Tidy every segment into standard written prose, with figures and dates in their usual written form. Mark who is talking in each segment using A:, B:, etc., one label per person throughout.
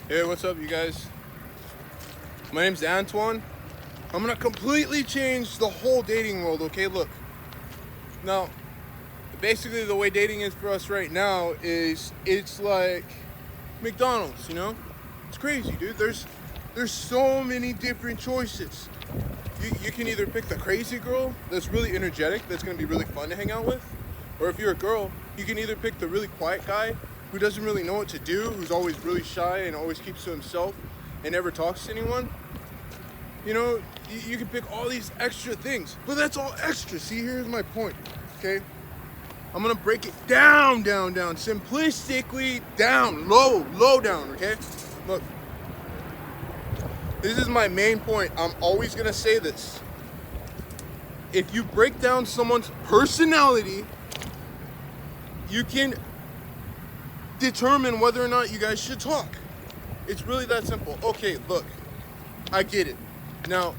A: Hey, what's up, you guys? My name's Antoine. I'm gonna completely change the whole dating world, okay? Look, now, basically the way dating is for us right now is it's like McDonald's, you know? It's crazy, dude. There's so many different choices. You can either pick the crazy girl that's really energetic, that's gonna be really fun to hang out with, or if you're a girl, you can either pick the really quiet guy who doesn't really know what to do, who's always really shy and always keeps to himself and never talks to anyone. You know, you can pick all these extra things, but that's all extra. See, here's my point, okay? I'm gonna break it down, simplistically down, low down, okay? Look, this is my main point. I'm always gonna say this. If you break down someone's personality, you can determine whether or not you guys should talk. It's really that simple. Okay, look, I get it. Now,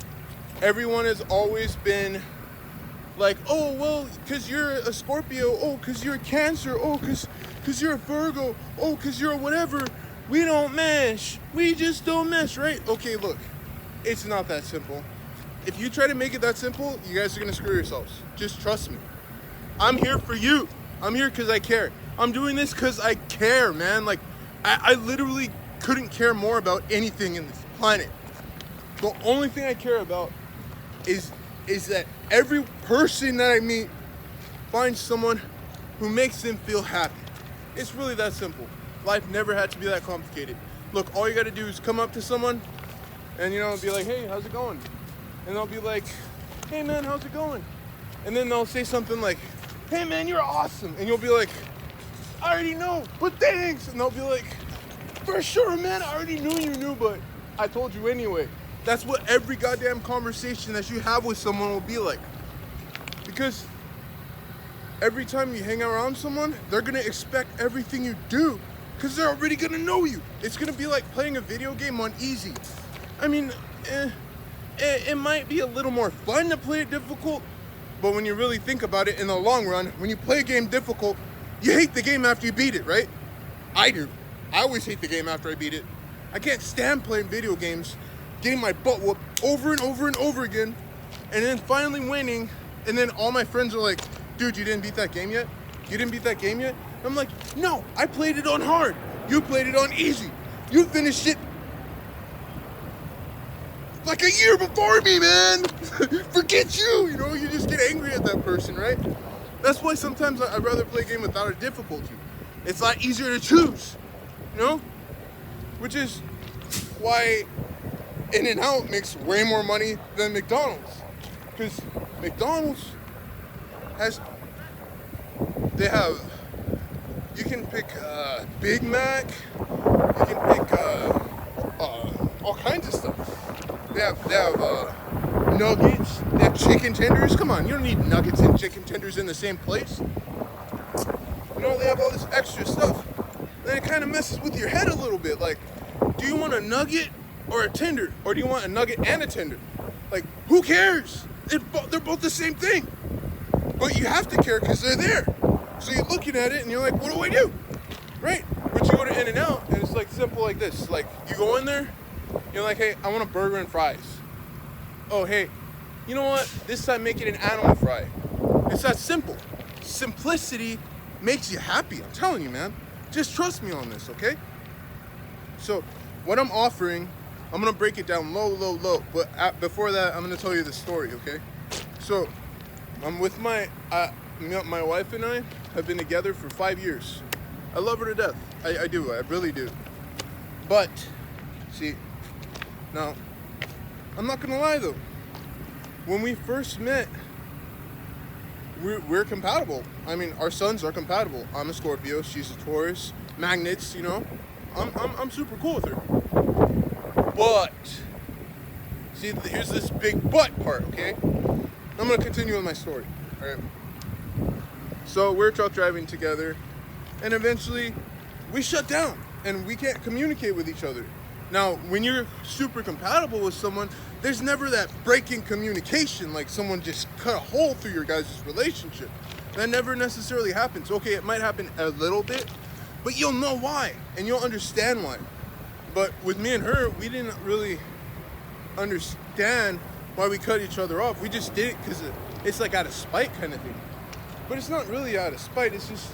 A: everyone has always been like, oh, well, because you're a Scorpio, oh, because you're a Cancer, oh, because you're a Virgo, oh, because you're a whatever, we don't mesh. We just don't mesh, right? Okay, look, it's not that simple. If you try to make it that simple, you guys are going to screw yourselves. Just trust me. I'm here for you. I'm here because I care. I'm doing this because I care, man. Like, I literally couldn't care more about anything in this planet. The only thing I care about is that every person that I meet finds someone who makes them feel happy. It's really that simple. Life never had to be that complicated. Look, all you gotta do is come up to someone and, you know, be like, hey, how's it going? And they'll be like, hey man, how's it going? And then they'll say something like, hey man, you're awesome. And you'll be like, I already know, but thanks. And they'll be like, for sure, man, I already knew you knew, but I told you anyway. That's what every goddamn conversation that you have with someone will be like. Because every time you hang around someone, they're gonna expect everything you do because they're already gonna know you. It's gonna be like playing a video game on easy. I mean, it might be a little more fun to play it difficult, but when you really think about it in the long run, when you play a game difficult, you hate the game after you beat it, right? I do. I always hate the game after I beat it. I can't stand playing video games, getting my butt whooped over and over and over again, and then finally winning, and then all my friends are like, dude, you didn't beat that game yet? You didn't beat that game yet? I'm like, no, I played it on hard. You played it on easy. You finished it like a year before me, man. Forget you, you know, you just get angry at that person, right? That's why sometimes I'd rather play a game without a difficulty. It's a lot easier to choose, you know? Which is why In-N-Out makes way more money than McDonald's. Because McDonald's you can pick Big Mac, you can pick all kinds of stuff. They have nuggets, they have chicken tenders. Come on, you don't need nuggets and chicken tenders in the same place. You know, they have all this extra stuff. Then it kind of messes with your head a little bit. Like, do you want a nugget or a tender? Or do you want a nugget and a tender? Like, who cares? They're both the same thing. But you have to care because they're there. So you're looking at it and you're like, what do I do? Right? But you go to In-N-Out and it's like simple like this. Like, you go in there, you're like, hey, I want a burger and fries. Oh, hey, you know what? This time make it an animal fry. It's that simple. Simplicity makes you happy. I'm telling you, man. Just trust me on this, okay? So, what I'm offering, I'm gonna break it down low. But before that, I'm gonna tell you the story, okay? So, I'm with my wife and I have been together for 5 years. I love her to death. I do. I really do. But, see, now, I'm not gonna lie though. When we first met, we're compatible. I mean, our sons are compatible. I'm a Scorpio, she's a Taurus. Magnets, you know. I'm super cool with her. But, see, here's this big but part, okay? I'm gonna continue with my story, alright? So, we're truck driving together, and eventually, we shut down, and we can't communicate with each other. Now, when you're super compatible with someone, there's never that break in communication, like someone just cut a hole through your guys' relationship. That never necessarily happens. Okay, it might happen a little bit, but you'll know why, and you'll understand why. But with me and her, we didn't really understand why we cut each other off. We just did it because it's like out of spite kind of thing. But it's not really out of spite. It's just,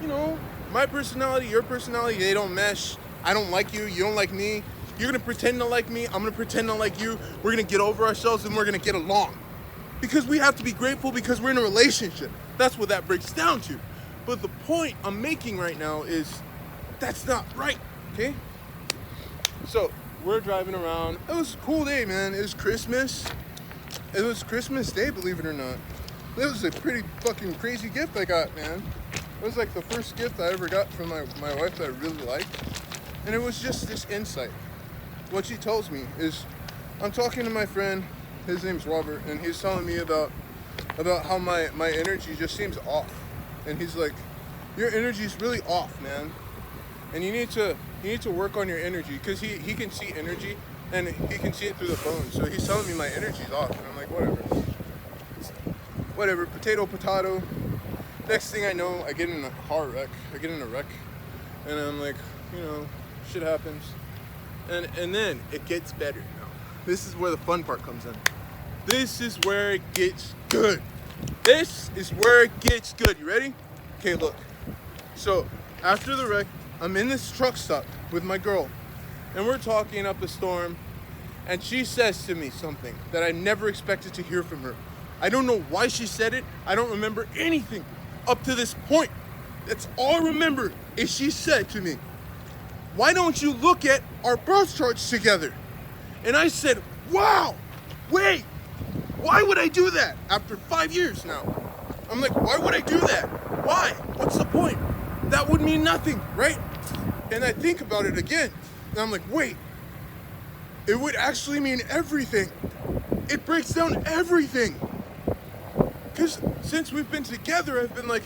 A: you know, my personality, your personality, they don't mesh. I don't like you. You don't like me. You're going to pretend to like me. I'm going to pretend to like you. We're going to get over ourselves and we're going to get along. Because we have to be grateful because we're in a relationship. That's what that breaks down to. But the point I'm making right now is that's not right, okay? So we're driving around. It was a cool day, man. It was Christmas. It was Christmas Day, believe it or not. It was a pretty fucking crazy gift I got, man. It was like the first gift I ever got from my wife that I really liked. And it was just this insight. What she tells me is, I'm talking to my friend, his name's Robert, and he's telling me about how my energy just seems off. And he's like, your energy's really off, man. And you need to work on your energy, because he can see energy and he can see it through the phone. So he's telling me my energy's off, and I'm like, whatever, potato. Next thing I know, I get in a car wreck. And I'm like, you know, shit happens. And then it gets better now. This is where the fun part comes in. This is where it gets good. You ready? Okay, look. So after the wreck, I'm in this truck stop with my girl, and we're talking up a storm, and she says to me something that I never expected to hear from her. I don't know why she said it. I don't remember anything up to this point. That's all I remember is she said to me, why don't you look at our birth charts together? And I said, wow, wait, why would I do that after 5 years now? I'm like, why would I do that? Why? What's the point? That would mean nothing, right? And I think about it again, and I'm like, wait, it would actually mean everything. It breaks down everything. Because since we've been together, I've been like,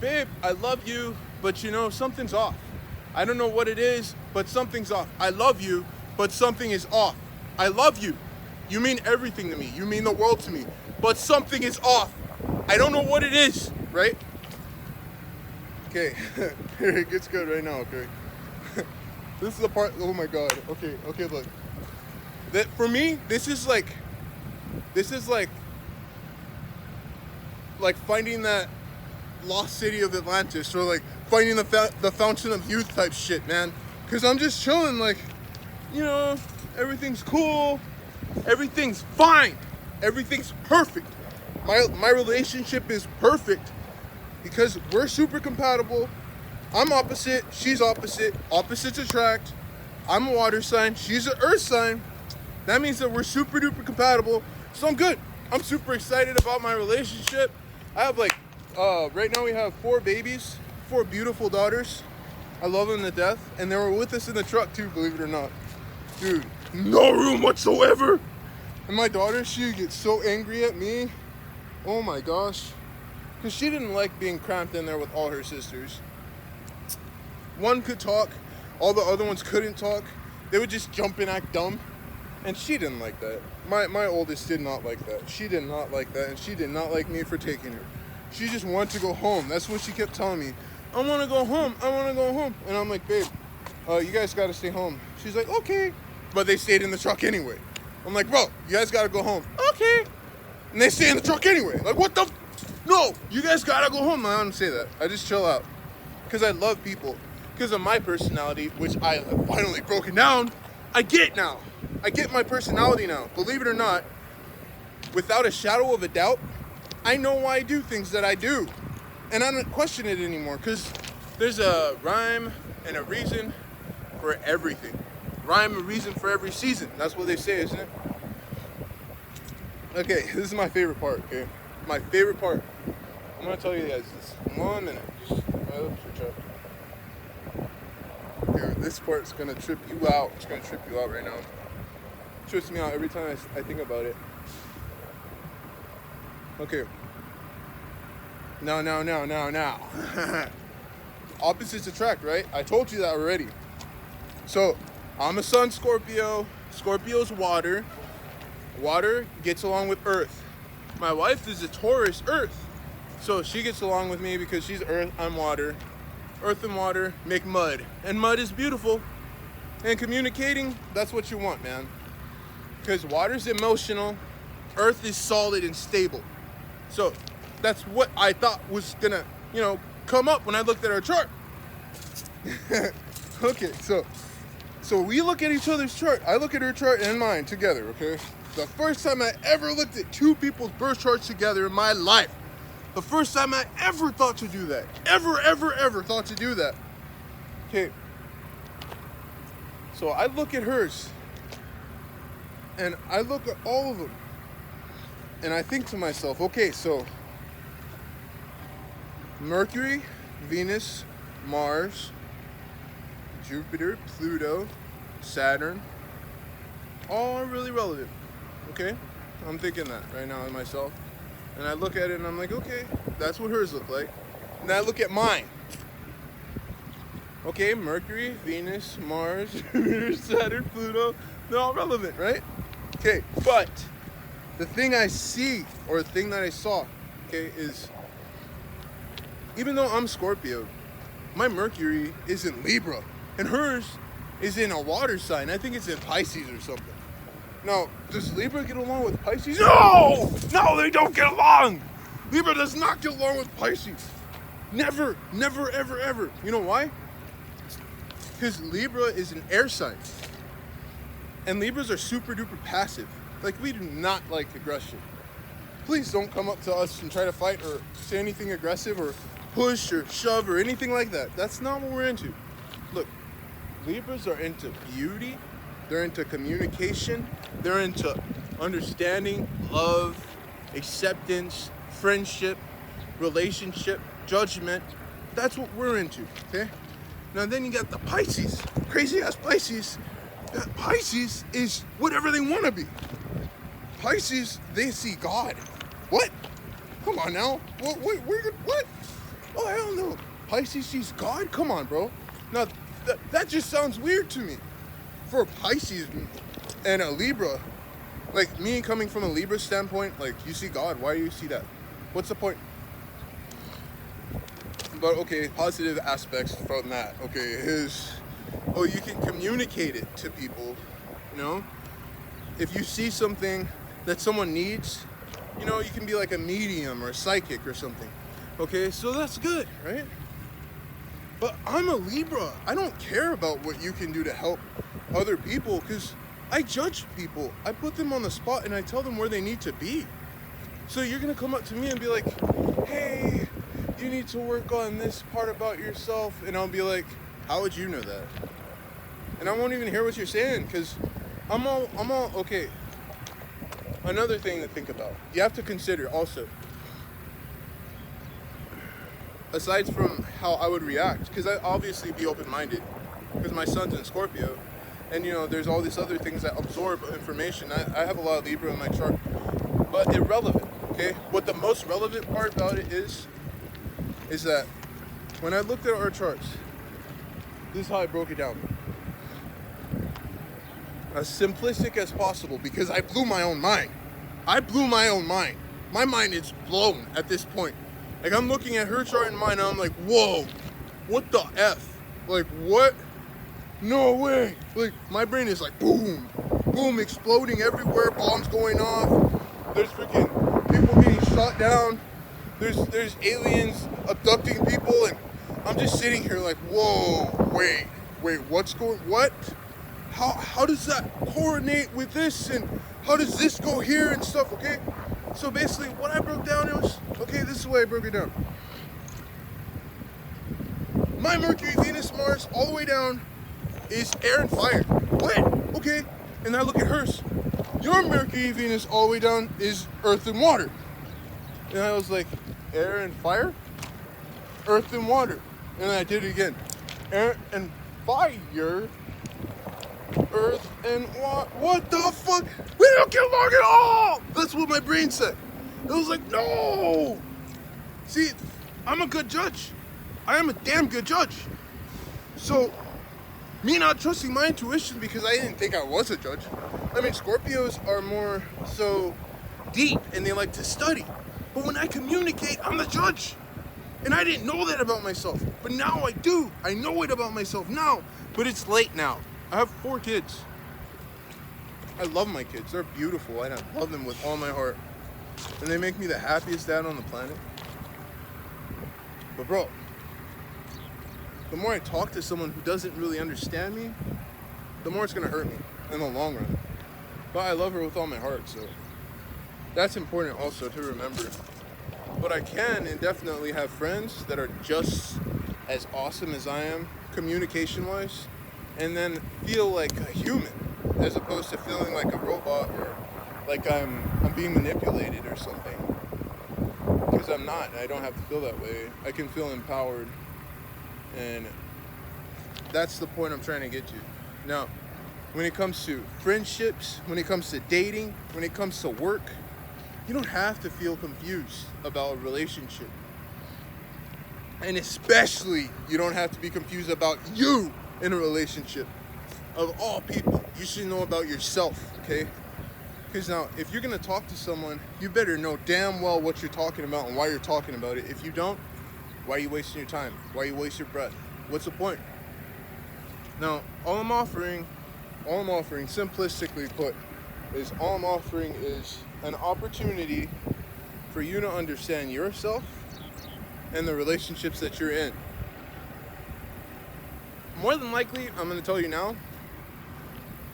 A: babe, I love you, but you know, something's off. I don't know what it is, but something's off. I love you, but something is off. I love you. You mean everything to me. You mean the world to me. But something is off. I don't know what it is, right? Okay, it gets good right now, okay? This is the part, oh my God. Okay, look. That for me, this is like finding that lost city of Atlantis, or like finding the fountain of youth type shit, man. Cause I'm just chilling, like, you know, everything's cool, everything's fine, everything's perfect. My relationship is perfect because we're super compatible. I'm opposite, she's opposite, opposites attract. I'm a water sign, she's an earth sign. That means that we're super duper compatible. So I'm good. I'm super excited about my relationship. I have like, right now we have 4 babies, 4 beautiful daughters. I love them to death. And they were with us in the truck too, believe it or not. Dude, no room whatsoever. And my daughter, she gets so angry at me. Oh my gosh. Because she didn't like being cramped in there with all her sisters. One could talk, all the other ones couldn't talk. They would just jump and act dumb. And she didn't like that. My oldest did not like that. She did not like that, and she did not like me for taking her. She just wanted to go home. That's what she kept telling me. I want to go home. And I'm like, babe, you guys got to stay home. She's like, okay. But they stayed in the truck anyway. I'm like, bro, you guys got to go home. Okay. And they stay in the truck anyway. Like, what the? No, you guys got to go home. I don't say that. I just chill out. Because I love people. Because of my personality, which I have finally broken down, I get now. I get my personality now. Believe it or not, without a shadow of a doubt, I know why I do things that I do. And I don't question it anymore, because there's a rhyme and a reason for everything. Rhyme and reason for every season. That's what they say, isn't it? Okay, this is my favorite part, okay? My favorite part. I'm going to tell you guys this. 1 minute. Dude, this part's going to trip you out. It's going to trip you out right now. It trips me out every time I think about it. Okay. Now. Opposites attract, right? I told you that already. So, I'm a sun Scorpio. Scorpio's water. Water gets along with earth. My wife is a Taurus, earth. So she gets along with me because she's earth, I'm water. Earth and water make mud. And mud is beautiful. And communicating, that's what you want, man. Because water's emotional, earth is solid and stable. So that's what I thought was gonna, come up when I looked at our chart. Okay, so we look at each other's chart. I look at her chart and mine together, okay? The first time I ever looked at two people's birth charts together in my life. The first time I ever thought to do that. Ever thought to do that. Okay. So I look at hers. And I look at all of them. And I think to myself, okay, so Mercury, Venus, Mars, Jupiter, Pluto, Saturn, all are really relevant. Okay? I'm thinking that right now in myself. And I look at it and I'm like, okay, that's what hers look like. And I look at mine. Okay, Mercury, Venus, Mars, Jupiter, Saturn, Pluto, they're all relevant, right? Okay, but the thing I see, or the thing that I saw, okay, is even though I'm Scorpio, my Mercury is in Libra, and hers is in a water sign. I think it's in Pisces or something. Now, does Libra get along with Pisces? No! No, they don't get along! Libra does not get along with Pisces. Never, ever. You know why? Because Libra is an air sign. And Libras are super duper passive. Like, we do not like aggression. Please don't come up to us and try to fight or say anything aggressive or push or shove or anything like that. That's not what we're into. Look, Libras are into beauty. They're into communication. They're into understanding, love, acceptance, friendship, relationship, judgment. That's what we're into, okay? Now then you got the Pisces, crazy ass Pisces. Pisces is whatever they want to be. Pisces, they see God. What? Come on now. What? Oh, hell no. Pisces sees God? Come on, bro. Now, that just sounds weird to me. For Pisces and a Libra, like me coming from a Libra standpoint, like, you see God, why do you see that? What's the point? But okay, positive aspects from that, okay, is, you can communicate it to people, If you see something that someone needs, you can be like a medium or a psychic or something, okay? So that's good, right? But I'm a Libra. I don't care about what you can do to help other people because I judge people. I put them on the spot and I tell them where they need to be. So you're going to come up to me and be like, hey, you need to work on this part about yourself. And I'll be like, how would you know that? And I won't even hear what you're saying because I'm all, okay. Another thing to think about. You have to consider also, aside from how I would react, because I obviously be open-minded, because my son's in Scorpio, and there's all these other things that absorb information. I have a lot of Libra in my chart, but irrelevant, okay? What the most relevant part about it is that when I looked at our charts, this is how I broke it down. As simplistic as possible, because I blew my own mind. My mind is blown at this point. Like, I'm looking at her chart and mine, and I'm like, whoa, what the F? Like, what? No way. Like, my brain is like, boom, boom, exploding everywhere, bombs going off. There's freaking people getting shot down. There's aliens abducting people, and I'm just sitting here like, whoa, wait, what? How does that coordinate with this, and how does this go here and stuff, okay? So basically, what I broke down was, okay, this is the way I broke it down. My Mercury, Venus, Mars, all the way down is air and fire. What? Okay. And I look at hers. Your Mercury, Venus, all the way down is earth and water. And I was like, air and fire? Earth and water. And I did it again. Air and fire. Earth and water. What the fuck? We don't get along at all! That's what my brain said. It was like, no! See, I'm a good judge. I am a damn good judge. So, me not trusting my intuition because I didn't think I was a judge. I mean, Scorpios are more so deep and they like to study. But when I communicate, I'm the judge. And I didn't know that about myself. But now I do. I know it about myself now. But it's late now. I have 4 kids. I love my kids. They're beautiful, and I love them with all my heart. And they make me the happiest dad on the planet. But bro, the more I talk to someone who doesn't really understand me, the more it's gonna hurt me in the long run. But I love her with all my heart, so that's important also to remember. But I can indefinitely have friends that are just as awesome as I am, communication-wise, and then feel like a human, as opposed to feeling like a robot or like I'm being manipulated or something. Because I'm not. I don't have to feel that way. I can feel empowered, and that's the point I'm trying to get to. Now, when it comes to friendships, when it comes to dating, when it comes to work, you don't have to feel confused about a relationship. And especially, you don't have to be confused about you in a relationship. Of all people, you should know about yourself, okay? Because now, if you're going to talk to someone, you better know damn well what you're talking about and why you're talking about it. If you don't, why are you wasting your time? Why you waste your breath? What's the point? Now, all I'm offering, simplistically put, is an opportunity for you to understand yourself and the relationships that you're in. More than likely, I'm going to tell you now,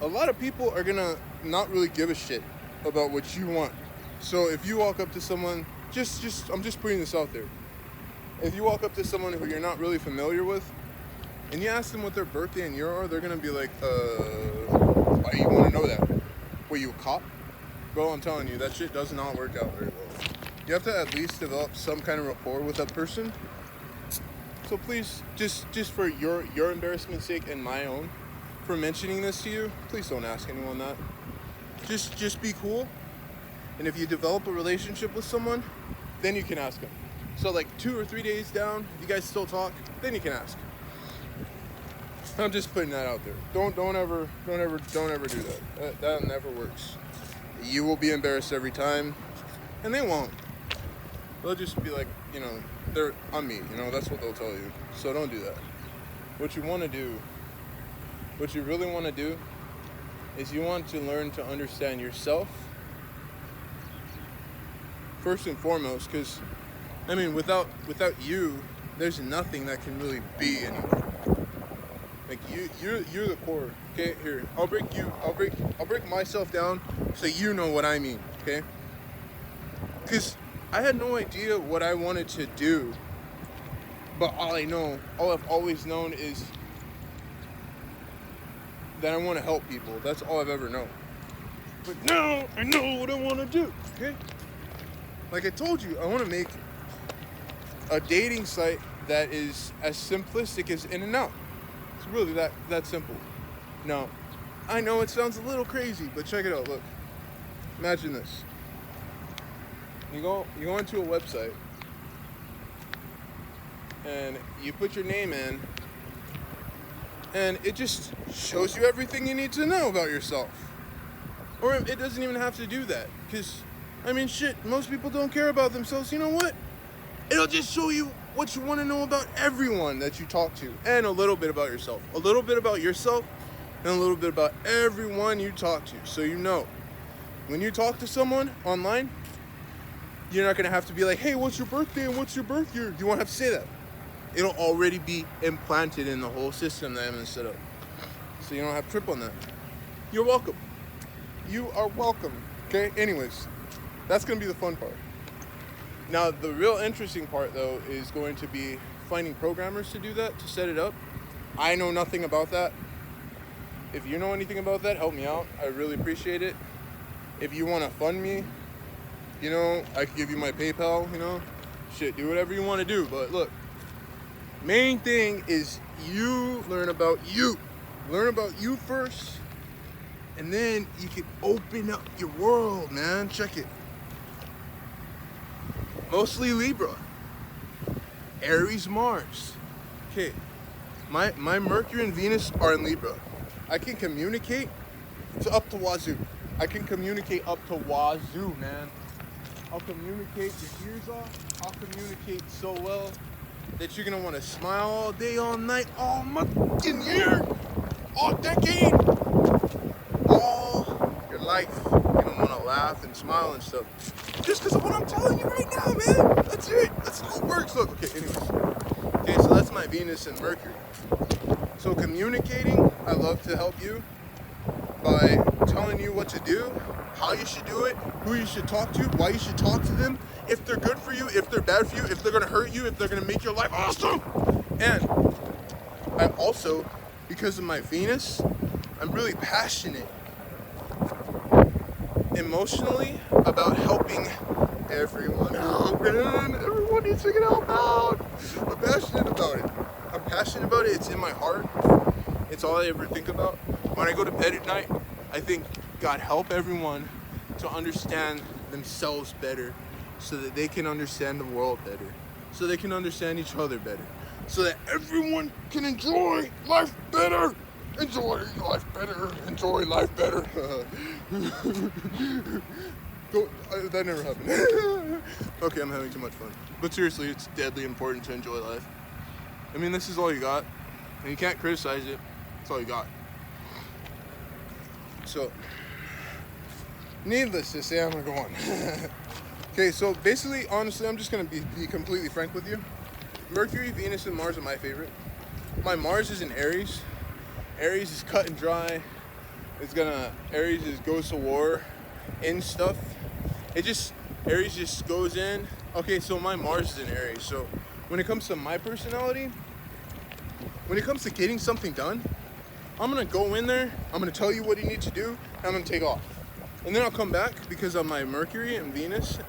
A: a lot of people are going to not really give a shit about what you want. So if you walk up to someone, I'm just putting this out there. If you walk up to someone who you're not really familiar with, and you ask them what their birthday and year are, they're going to be like, why do you want to know that? Were you a cop? Bro, I'm telling you, that shit does not work out very well. You have to at least develop some kind of rapport with that person. So please, just for your embarrassment's sake and my own, for mentioning this to you, please don't ask anyone that. Just be cool. And if you develop a relationship with someone, then you can ask them. So like 2 or 3 days down, if you guys still talk, then you can ask. I'm just putting that out there. Don't ever do that. That never works. You will be embarrassed every time, and they won't. They'll just be like, they're on me. That's what they'll tell you. So don't do that. What you really want to do, is you want to learn to understand yourself first and foremost, because without you, there's nothing that can really be anymore. Like you're the core. Okay, here, I'll break myself down so you know what I mean. Okay, because I had no idea what I wanted to do, but all I've always known is that I want to help people. That's all I've ever known. But now I know what I want to do. Okay, like I told you, I want to make a dating site that is as simplistic as In and Out. It's really that simple. Now, I know it sounds a little crazy, but check it out. Look, imagine this. You go into a website and you put your name in, and it just shows you everything you need to know about yourself. Or it doesn't even have to do that, because shit, most people don't care about themselves. You know what? It'll just show you what you want to know about everyone that you talk to, and a little bit about yourself. A little bit about yourself, and a little bit about everyone you talk to. So when you talk to someone online, you're not going to have to be like, hey, what's your birthday and what's your birth year? You won't have to say that. It'll already be implanted in the whole system that I'm going to set up. So you don't have to trip on that. You're welcome. You are welcome. Okay? Anyways, that's going to be the fun part. Now, the real interesting part, though, is going to be finding programmers to do that, to set it up. I know nothing about that. If you know anything about that, help me out. I really appreciate it. If you want to fund me, I can give you my PayPal, Shit, do whatever you want to do. But look, main thing is you learn about you. Learn about you first, and then you can open up your world, man. Check it. Mostly Libra. Aries, Mars. Okay. My Mercury and Venus are in Libra. I can communicate up to wazoo. Man. I'll communicate your ears off. I'll communicate so well that you're gonna want to smile all day, all night, all fucking year. all decade, all your life, you're gonna wanna laugh and smile and stuff. Just because of what I'm telling you right now, man. That's it. That's how it works. Look, okay, anyways. Okay, so that's my Venus and Mercury. So communicating, I love to help you by telling you what to do, how you should do it, who you should talk to, why you should talk to them, if they're good for you, if they're bad for you, if they're gonna hurt you, if they're gonna make your life awesome. And I also, because of my Venus, I'm really passionate emotionally about helping everyone out, man. Everyone needs to get help out. I'm passionate about it. I'm passionate about it. It's in my heart. It's all I ever think about. When I go to bed at night, I think, God, help everyone to understand themselves better so that they can understand the world better, so they can understand each other better, so that everyone can enjoy life better. Enjoy life better. Enjoy life better. That never happened. Okay, I'm having too much fun. But seriously, it's deadly important to enjoy life. I mean, this is all you got, and you can't criticize it. It's all you got. So, needless to say, I'm gonna go on. Okay, so basically, honestly, I'm just gonna be completely frank with you. Mercury, Venus, and Mars are my favorite. My Mars is in Aries. Aries is cut and dry. Aries goes to war and stuff. Aries just goes in. Okay, so my Mars is in Aries. So when it comes to my personality, when it comes to getting something done, I'm gonna go in there, I'm gonna tell you what you need to do, and I'm gonna take off. And then I'll come back because of my Mercury and Venus,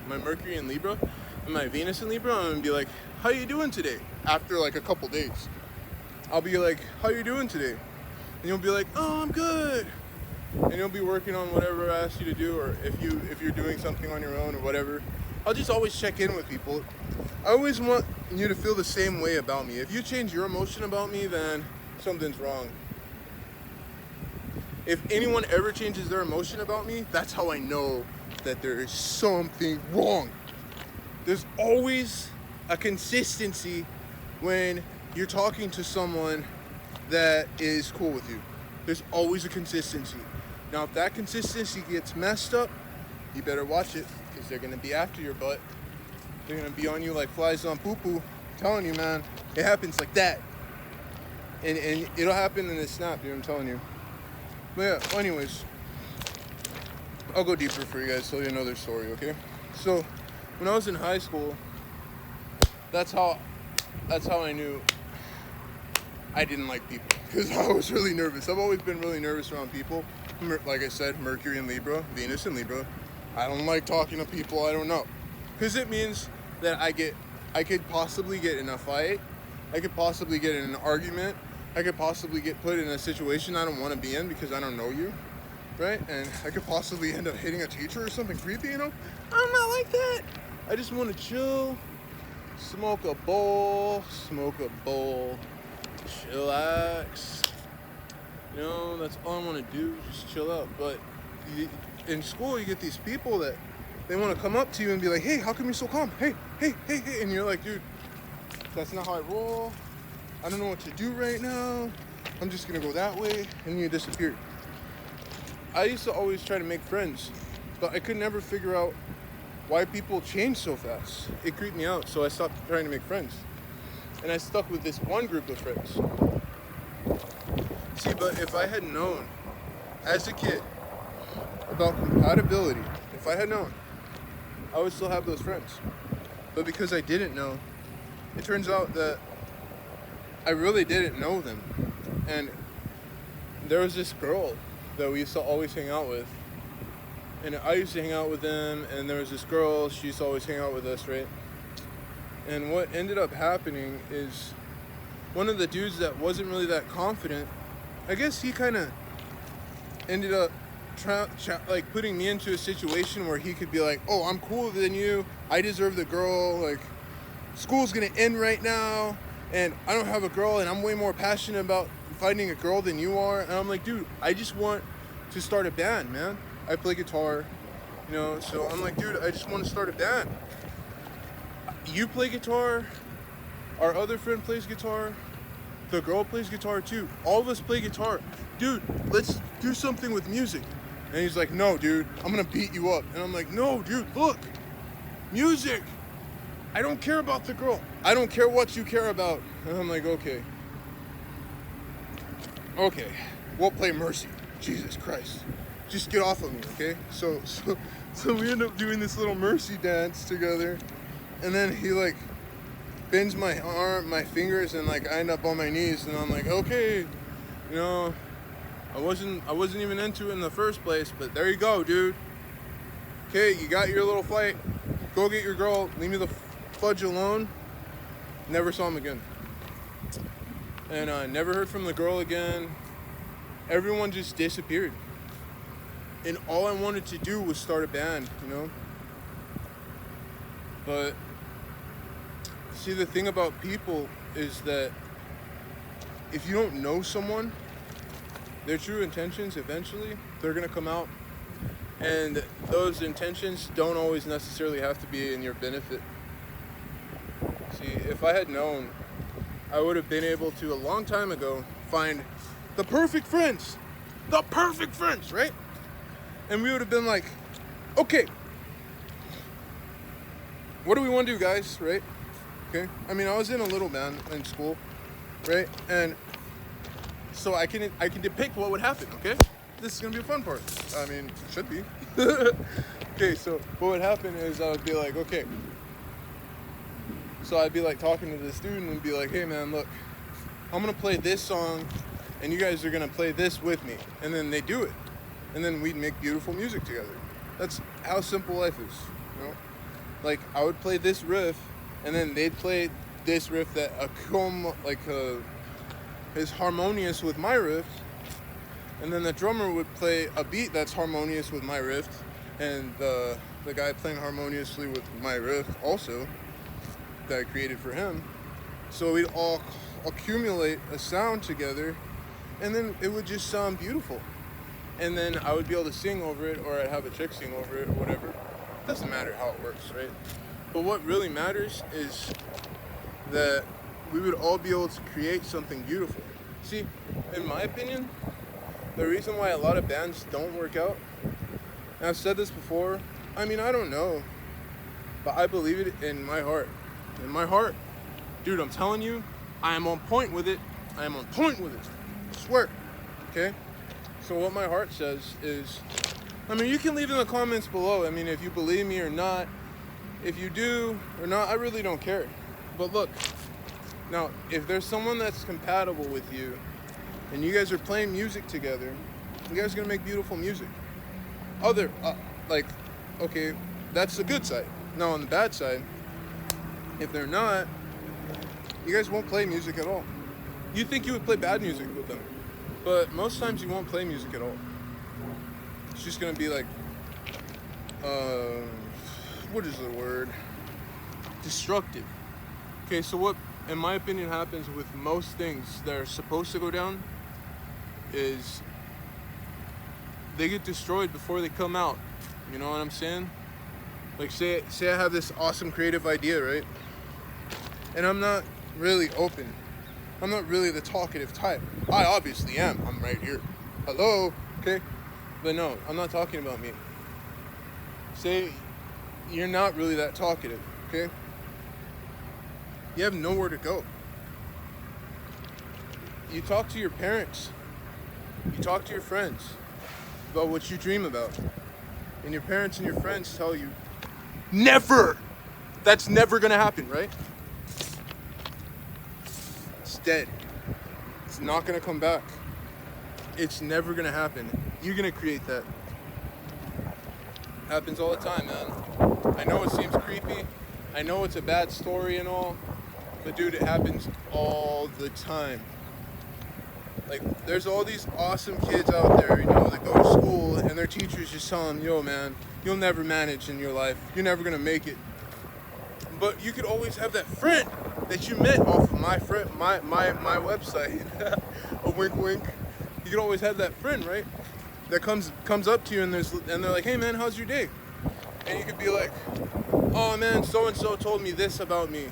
A: my Mercury and Libra, and my Venus and Libra, I'm gonna be like, how you doing today? After like a couple days. I'll be like, how you doing today? And you'll be like, oh, I'm good. And you'll be working on whatever I asked you to do, or if you're doing something on your own or whatever. I'll just always check in with people. I always want you to feel the same way about me. If you change your emotion about me, then something's wrong. If anyone ever changes their emotion about me, that's how I know that there is something wrong. There's always a consistency when you're talking to someone that is cool with you. There's always a consistency. Now, if that consistency gets messed up, you better watch it, because they're gonna be after your butt. They're gonna be on you like flies on poo-poo. I'm telling you, man, it happens like that. And it'll happen in a snap, dude, I'm telling you. But yeah, anyways, I'll go deeper for you guys so you know their story, okay? So, when I was in high school, that's how I knew I didn't like people, because I was really nervous. I've always been really nervous around people. Like I said, Mercury and Libra, Venus and Libra. I don't like talking to people I don't know, because it means that I could possibly get in a fight, I could possibly get in an argument, I could possibly get put in a situation I don't want to be in because I don't know you, right? And I could possibly end up hitting a teacher or something creepy, you know? I'm not like that. I just want to chill, smoke a bowl, chillax. You know, that's all I want to do, just chill out. But in school, you get these people that they want to come up to you and be like, hey, how come you're so calm? Hey. And you're like, dude, that's not how I roll. I don't know what to do right now. I'm just going to go that way. And you disappear. I used to always try to make friends, but I could never figure out why people change so fast. It creeped me out, so I stopped trying to make friends. And I stuck with this one group of friends. See, but if I had known as a kid about compatibility, if I had known, I would still have those friends. But because I didn't know, it turns out that I really didn't know them. And there was this girl that we used to always hang out with. And I used to hang out with them, and there was this girl, she used to always hang out with us, right? And what ended up happening is one of the dudes that wasn't really that confident, I guess he kind of ended up putting me into a situation where he could be like, oh, I'm cooler than you, I deserve the girl, like, school's gonna end right now, and I don't have a girl, and I'm way more passionate about finding a girl than you are. And I'm like, dude, I just want to start a band, man. I play guitar, you know, so I'm like, dude, I just want to start a band. You play guitar, our other friend plays guitar, The girl plays guitar too. All of us play guitar. Dude, let's do something with music. And he's like, no, dude, I'm gonna beat you up. And I'm like, no, dude, look, music. I don't care about the girl. I don't care what you care about. And I'm like, okay, we'll play Mercy. Jesus Christ, just get off of me, okay? So we end up doing this little Mercy dance together, and then he like bends my arm, my fingers, and like I end up on my knees, and I'm like, okay, you know, I wasn't even into it in the first place, but there you go, dude. Okay, you got your little fight. Go get your girl. Leave me the fudge alone. Never saw him again, and I never heard from the girl again. Everyone just disappeared. And all I wanted to do was start a band, you know? But, see, the thing about people is that if you don't know someone, their true intentions, eventually, they're gonna come out. And those intentions don't always necessarily have to be in your benefit. See, if I had known, I would have been able to, a long time ago, find the perfect friends, right? And we would have been like, okay, what do we want to do, guys, right? Okay, I mean, I was in a little band in school, right? And so I can depict what would happen, okay? This is gonna be a fun part. I mean, it should be. Okay, so what would happen is I would be like, okay. So I'd be like talking to the student and be like, hey man, look, I'm gonna play this song and you guys are gonna play this with me. And then they do it. And then we'd make beautiful music together. That's how simple life is, you know? Like, I would play this riff, and then they'd play this riff that is harmonious with my riff, and then the drummer would play a beat that's harmonious with my riff, and the guy playing harmoniously with my riff also, that I created for him. So we'd all accumulate a sound together, and then it would just sound beautiful. And then I would be able to sing over it, or I'd have a chick sing over it, or whatever. Doesn't matter how it works, right? But what really matters is that we would all be able to create something beautiful. See, in my opinion, the reason why a lot of bands don't work out, and I've said this before, I mean, I don't know, but I believe it in my heart. In my heart, dude, I'm telling you, I am on point with it. I am on point with it. I swear, okay? So what my heart says is, I mean, you can leave in the comments below. I mean, if you believe me or not, if you do or not, I really don't care. But look, now, if there's someone that's compatible with you and you guys are playing music together, you guys are gonna make beautiful music. Okay, that's the good side. Now, on the bad side, if they're not, you guys won't play music at all. You think you would play bad music with them, but most times you won't play music at all. It's just gonna be like, what is the word? Destructive. Okay, so what, in my opinion, happens with most things that are supposed to go down is they get destroyed before they come out. You know what I'm saying? Like, say I have this awesome creative idea, right? And I'm not really open. I'm not really the talkative type. I obviously am. I'm right here. Hello, okay? But no, I'm not talking about me. Say you're not really that talkative, okay? You have nowhere to go. You talk to your parents. You talk to your friends about what you dream about. And your parents and your friends tell you, never! That's never gonna happen, right? It's dead. It's not gonna come back. It's never gonna happen. You're gonna create that. Happens all the time, man. I know it seems creepy. I know it's a bad story and all, but dude, it happens all the time. Like, there's all these awesome kids out there, you know, that go to school and their teachers just tell them, yo, man, you'll never manage in your life. You're never gonna make it. But you could always have that friend that you met off of my website. A wink, wink. You could always have that friend, right? That comes up to you and they're like, hey man, how's your day? And you could be like, oh man, so and so told me this about me.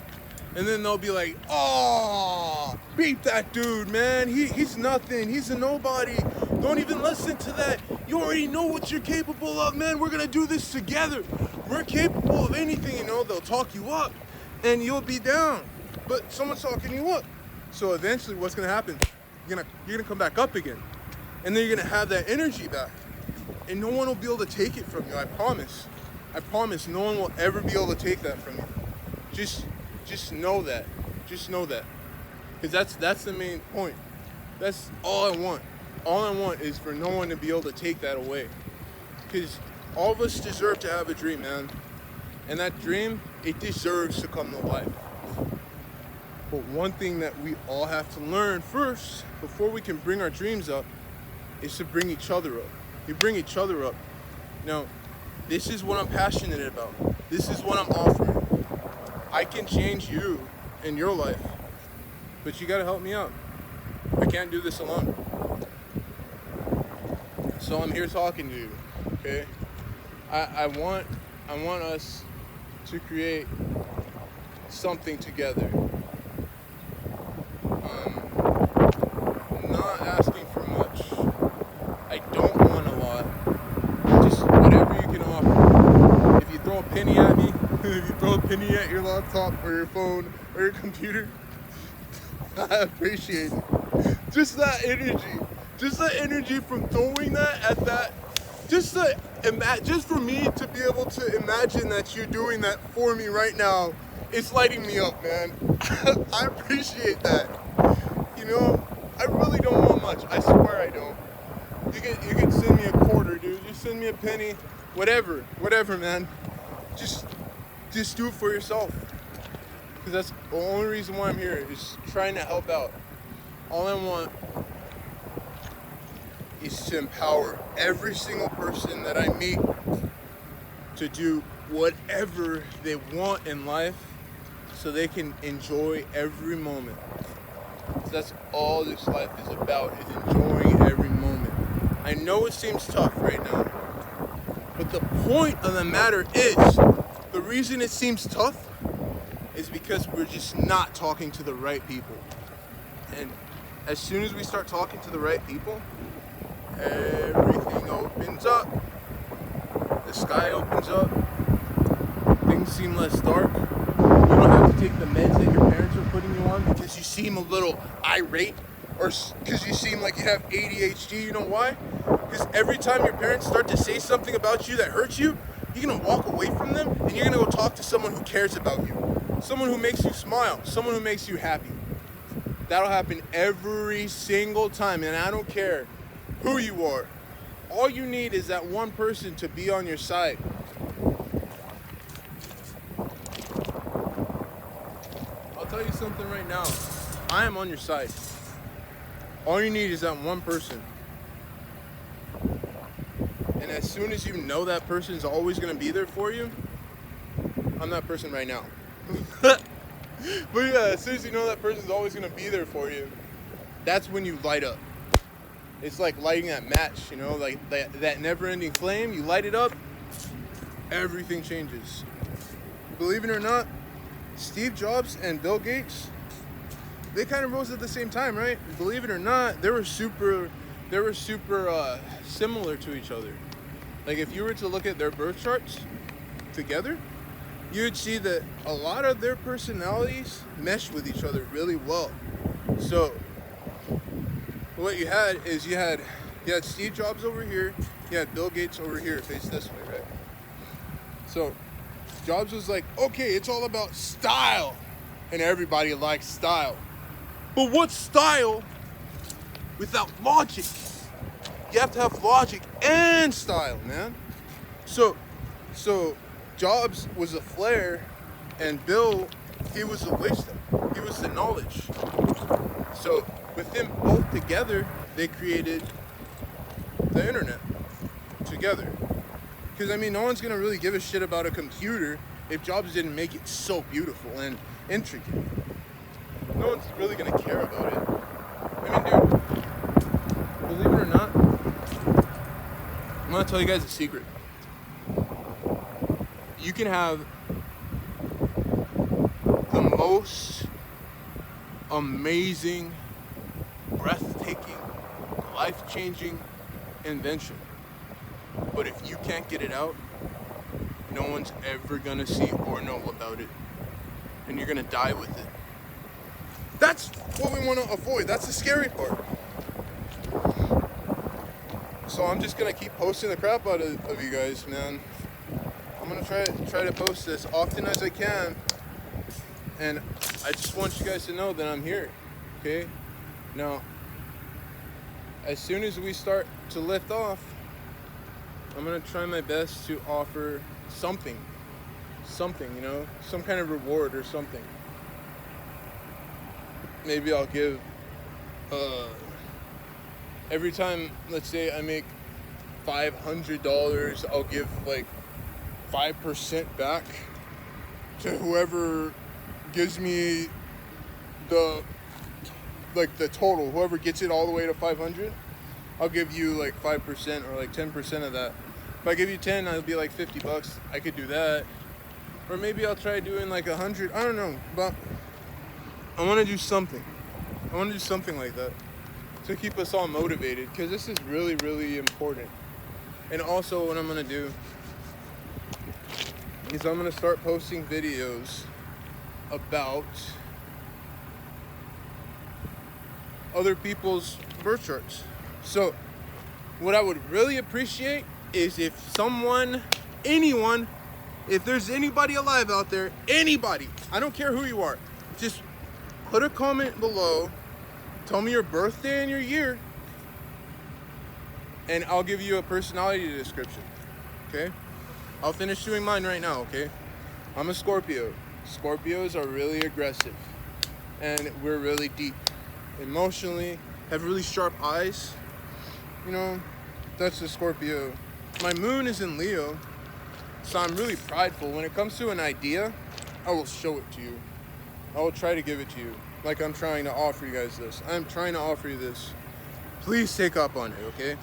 A: And then they'll be like, oh, beat that dude, man. He's nothing. He's a nobody. Don't even listen to that. You already know what you're capable of, man. We're going to do this together. We're capable of anything, you know. They'll talk you up and you'll be down. But someone's talking you up. So eventually what's going to happen? You're gonna come back up again. And then you're going to have that energy back. And no one will be able to take it from you, I promise. I promise no one will ever be able to take that from you. Just know that. Just know that. Because that's the main point. That's all I want. All I want is for no one to be able to take that away. Because all of us deserve to have a dream, man. And that dream, it deserves to come to life. But one thing that we all have to learn first, before we can bring our dreams up, is to bring each other up. You bring each other up. Now, this is what I'm passionate about. This is what I'm offering. I can change you in your life, but you gotta help me out. I can't do this alone. So I'm here talking to you, okay? I want us to create something together. I'm not asking for much. I don't want a lot. Just whatever you can offer. If you throw a penny at me, if you throw a penny at your laptop or your phone or your computer, I appreciate it. Just that energy from throwing that at that, just for me to be able to imagine that you're doing that for me right now, it's lighting me up, man. I appreciate that. You know, I really don't want much. I swear I don't. You can send me a quarter, dude. Just send me a penny, whatever, man. Just do it for yourself. Because that's the only reason why I'm here, is trying to help out. All I want is to empower every single person that I meet to do whatever they want in life so they can enjoy every moment. So that's all this life is about, is enjoying every moment. I know it seems tough right now, but the point of the matter is, the reason it seems tough is because we're just not talking to the right people. And as soon as we start talking to the right people, everything opens up. The sky opens up. Things seem less dark. You don't have to take the meds that your parents are putting you on because you seem a little irate, or because you seem like you have ADHD. You know why? Because every time your parents start to say something about you that hurts you, you're going to walk away from them and you're going to go talk to someone who cares about you. Someone who makes you smile. Someone who makes you happy. That'll happen every single time, and I don't care who you are. All you need is that one person to be on your side. I'll tell you something right now. I am on your side. All you need is that one person. And as soon as you know that person is always going to be there for you, I'm that person right now. But yeah, as soon as you know that person's always going to be there for you, that's when you light up. It's like lighting that match, you know, like that never-ending flame. You light it up, everything changes. Believe it or not, Steve Jobs and Bill Gates, they kind of rose at the same time, right? Believe it or not, they were super similar to each other. Like if you were to look at their birth charts together, you would see that a lot of their personalities mesh with each other really well. So what you had is you had Steve Jobs over here, you had Bill Gates over here, face this way, right? So Jobs was like, okay, it's all about style, and everybody likes style. But what's style without logic? You have to have logic and style, man. So Jobs was a flair, and Bill, he was the wisdom. He was the knowledge. So with them both together, they created the internet together. Because, I mean, no one's going to really give a shit about a computer if Jobs didn't make it so beautiful and intricate. No one's really going to care about it. I mean, dude, believe it or not, I'm going to tell you guys a secret. You can have the most amazing, breathtaking, life-changing invention. But if you can't get it out, no one's ever gonna see or know about it. And you're gonna die with it. That's what we want to avoid. That's the scary part. So I'm just gonna keep posting the crap out of you guys, man. I'm gonna try to post this often as I can, and I just want you guys to know that I'm here. Okay? Now, as soon as we start to lift off, I'm gonna try my best to offer something, you know, some kind of reward or something. Maybe I'll give every time, let's say I make $500, I'll give like 5% back to whoever gives me the total. Whoever gets it all the way to 500, I'll give you like 5% or like 10% of that. If I give you 10, I'll be like $50. I could do that. Or maybe I'll try doing like 100. I don't know, but I want to do something. I want to do something like that to keep us all motivated, because this is really, really important. And also what I'm going to do is I'm going to start posting videos about other people's birth charts. So what I would really appreciate is if anyone, if there's anybody alive out there, anybody, I don't care who you are, just put a comment below, tell me your birthday and your year, and I'll give you a personality description, okay? I'll finish doing mine right now, okay? I'm a Scorpio. Scorpios are really aggressive, and we're really deep emotionally, have really sharp eyes. You know, that's a Scorpio. My moon is in Leo, so I'm really prideful. When it comes to an idea, I will show it to you. I will try to give it to you, like I'm trying to offer you guys this. I'm trying to offer you this. Please take up on it, okay?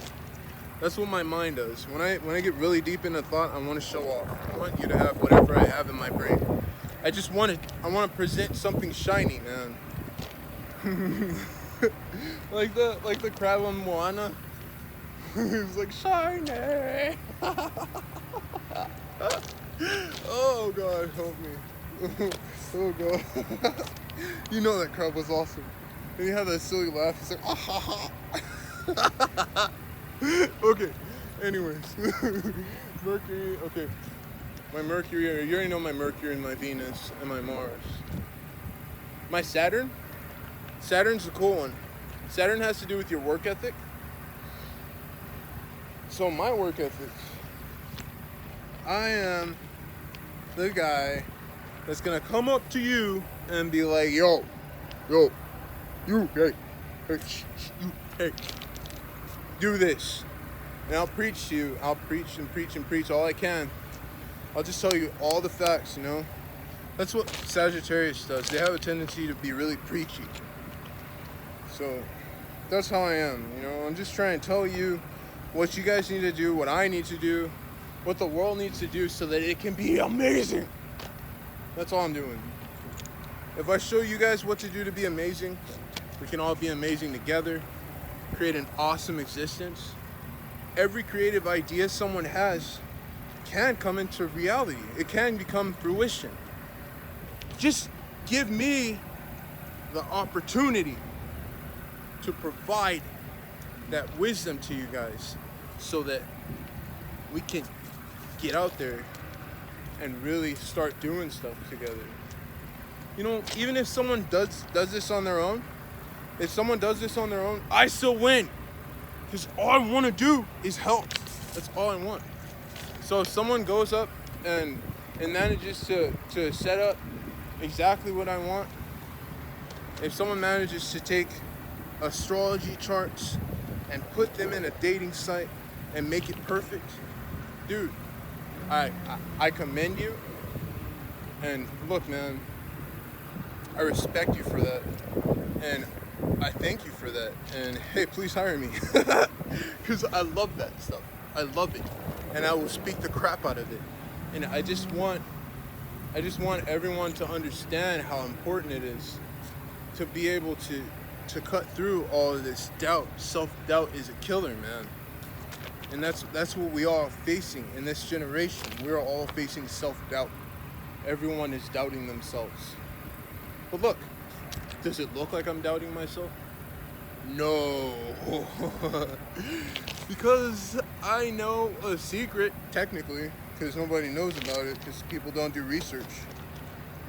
A: That's what my mind does. When I get really deep into thought, I want to show off. I want you to have whatever I have in my brain. I want to present something shiny, man. like the crab on Moana. He's like, shiny. Oh God, help me. Oh God. You know that crab was awesome. And he had that silly laugh. He's like, ah ha ha. Okay, anyways. Mercury, okay. My Mercury, you already know my Mercury and my Venus and my Mars. My Saturn's a cool one. Saturn has to do with your work ethic. So my work ethic, I am the guy that's gonna come up to you and be like, yo, you, hey, do this. And I'll preach to you. I'll preach and preach and preach all I can. I'll just tell you all the facts, you know. That's what Sagittarius does. They have a tendency to be really preachy. So that's how I am, you know. I'm just trying to tell you what you guys need to do, what I need to do, what the world needs to do so that it can be amazing. That's all I'm doing. If I show you guys what to do to be amazing, we can all be amazing together, create an awesome existence. Every creative idea someone has can come into reality. It can become fruition. Just give me the opportunity to provide that wisdom to you guys so that we can get out there and really start doing stuff together. You know, even if someone does this on their own, I still win. Because all I want to do is help. That's all I want. So if someone goes up and manages to set up exactly what I want, if someone manages to take astrology charts and put them in a dating site and make it perfect, dude, I commend you. And look, man, I respect you for that. And I thank you for that. And hey, please hire me. Because I love that stuff. I love it. And I will speak the crap out of it. And I just want I just want everyone to understand how important it is to be able to cut through all of this doubt. Self-doubt is a killer, man. And that's what we are facing in this generation. We're all facing self-doubt. Everyone is doubting themselves. But look, does it look like I'm doubting myself? No. Because I know a secret, technically, because nobody knows about it, because people don't do research.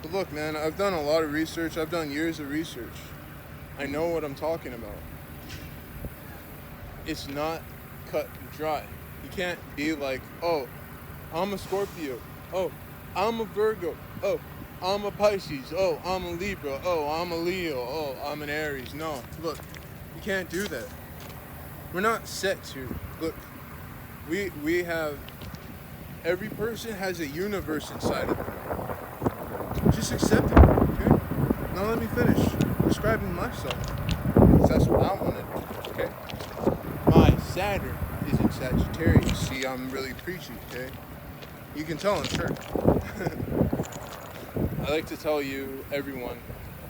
A: But look, man, I've done a lot of research. I've done years of research. I know what I'm talking about. It's not cut and dry. You can't be like, oh, I'm a Scorpio. Oh, I'm a Virgo. Oh, I'm a Pisces. Oh, I'm a Libra. Oh, I'm a Leo. Oh, I'm an Aries. No, look, you can't do that. We're not sets here. Look, we have, every person has a universe inside of them. Just accept it, okay? Now let me finish describing myself. That's what I wanted, okay? My Saturn is in Sagittarius. See, I'm really preachy, okay? You can tell, I'm sure. I like to tell you, everyone,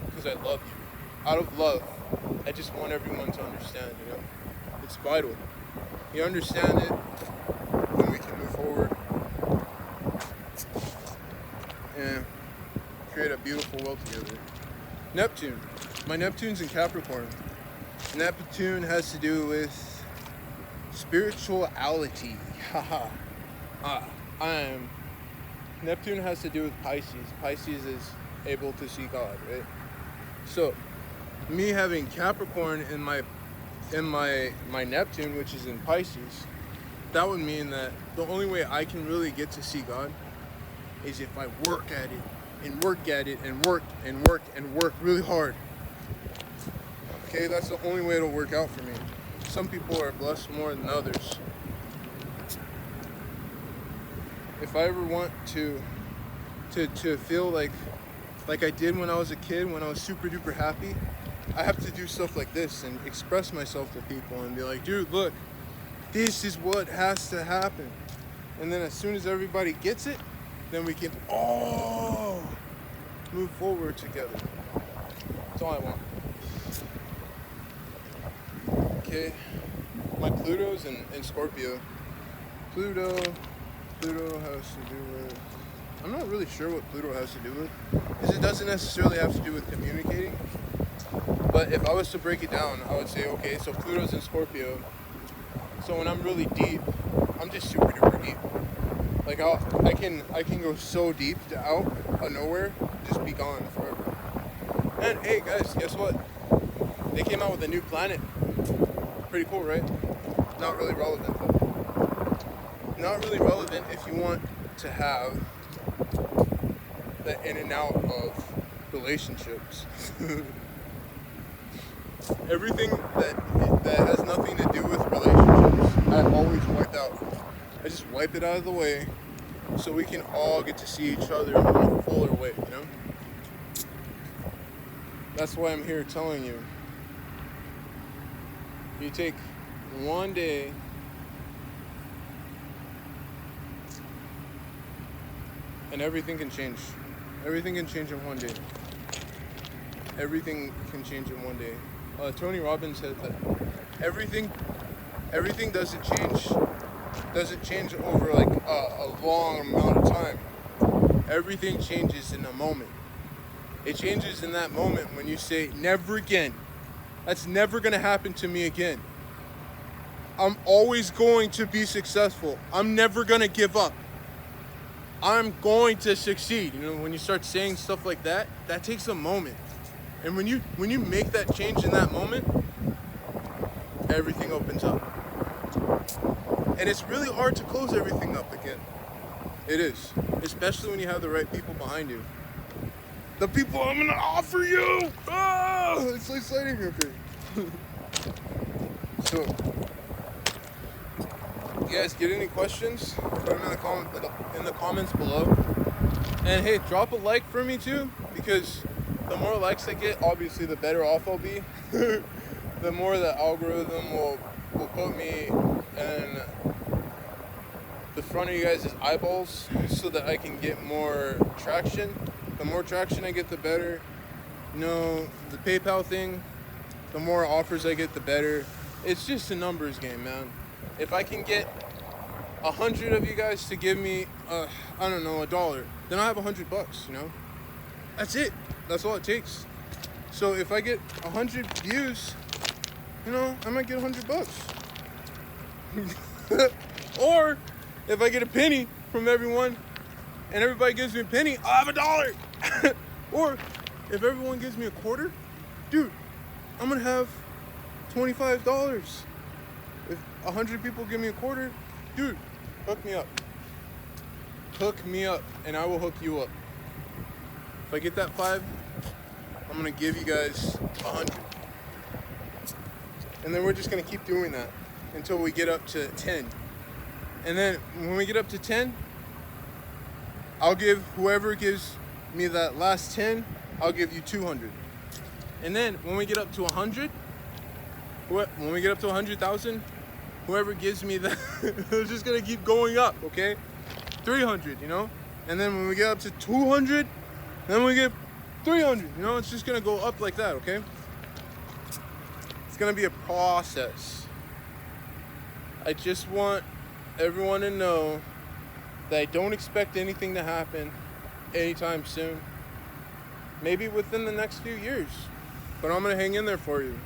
A: because I love you. Out of love, I just want everyone to understand, you know? It's vital. You understand it, then we can move forward and create a beautiful world together. Neptune. My Neptune's in Capricorn. Neptune has to do with spirituality. Haha. Neptune has to do with Pisces. Pisces is able to see God, right? So, me having Capricorn in my Neptune, which is in Pisces, that would mean that the only way I can really get to see God is if I work at it and work at it and work and work and work really hard. Okay, that's the only way it'll work out for me. Some people are blessed more than others. If I ever want to feel like I did when I was a kid, when I was super duper happy, I have to do stuff like this and express myself to people and be like, dude, look, this is what has to happen. And then as soon as everybody gets it, then we can all move forward together. That's all I want. Okay, my Pluto's in Scorpio. Pluto has to do with, I'm not really sure what Pluto has to do with, because it doesn't necessarily have to do with communicating. But if I was to break it down, I would say, okay, so Pluto's in Scorpio. So when I'm really deep, I'm just super duper deep. Like I can go so deep to out of nowhere, just be gone forever. And hey guys, guess what? They came out with a new planet. Pretty cool, right? Not really relevant though. Not really relevant if you want to have the in and out of relationships. Everything that has nothing to do with relationships, I always wipe out. I just wipe it out of the way so we can all get to see each other in a fuller way, you know? That's why I'm here telling you. You take one day and everything can change. Everything can change in one day. Everything can change in one day. Tony Robbins said that everything doesn't change over like a long amount of time. Everything changes in a moment. It changes in that moment when you say, never again. That's never going to happen to me again. I'm always going to be successful. I'm never going to give up. I'm going to succeed. You know, when you start saying stuff like that, that takes a moment. And when you make that change in that moment, everything opens up. And it's really hard to close everything up again. It is. Especially when you have the right people behind you. The people I'm going to offer you! Oh, it's so exciting. Okay. So, you guys get any questions? Put them in the comments below. And hey, drop a like for me too, because the more likes I get, obviously the better off I'll be. The more the algorithm will put me in the front of you guys' eyeballs so that I can get more traction. The more traction I get, the better. You know, the PayPal thing, the more offers I get, the better. It's just a numbers game, man. If I can get 100 of you guys to give me, I don't know, $1, then I have $100, you know? That's it. That's all it takes. So if I get 100 views, you know, I might get $100. Or if I get a penny from everyone and everybody gives me a penny, I'll have $1. Or if everyone gives me a quarter, dude, I'm gonna have $25. If 100 people give me a quarter, dude, hook me up. Hook me up and I will hook you up. If I get that 5, I'm gonna give you guys 100. And then we're just gonna keep doing that until we get up to 10. And then when we get up to 10, I'll give whoever gives me that last 10, I'll give you 200. And then when we get up to 100, when we get up to 100,000, whoever gives me that, it's just gonna keep going up, okay? 300, you know? And then when we get up to 200, then we get 300, you know? It's just gonna go up like that, okay? It's gonna be a process. I just want everyone to know that I don't expect anything to happen anytime soon. Maybe within the next few years. But I'm gonna hang in there for you.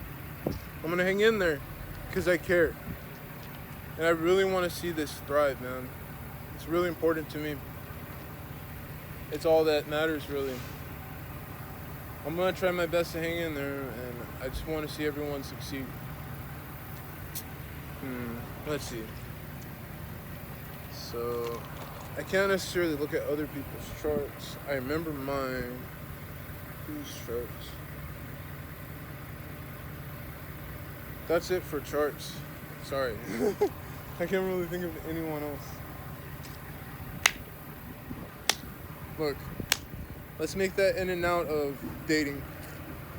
A: I'm gonna hang in there because I care. And I really want to see this thrive, man. It's really important to me. It's all that matters, really. I'm gonna try my best to hang in there, and I just want to see everyone succeed. Let's see. So, I can't necessarily look at other people's charts. I remember mine. Whose charts? That's it for charts. Sorry. I can't really think of anyone else. Look, let's make that in and out of dating.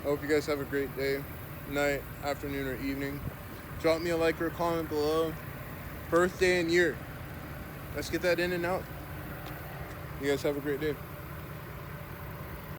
A: I hope you guys have a great day, night, afternoon, or evening. Drop me a like or a comment below. Birthday and year. Let's get that in and out. You guys have a great day.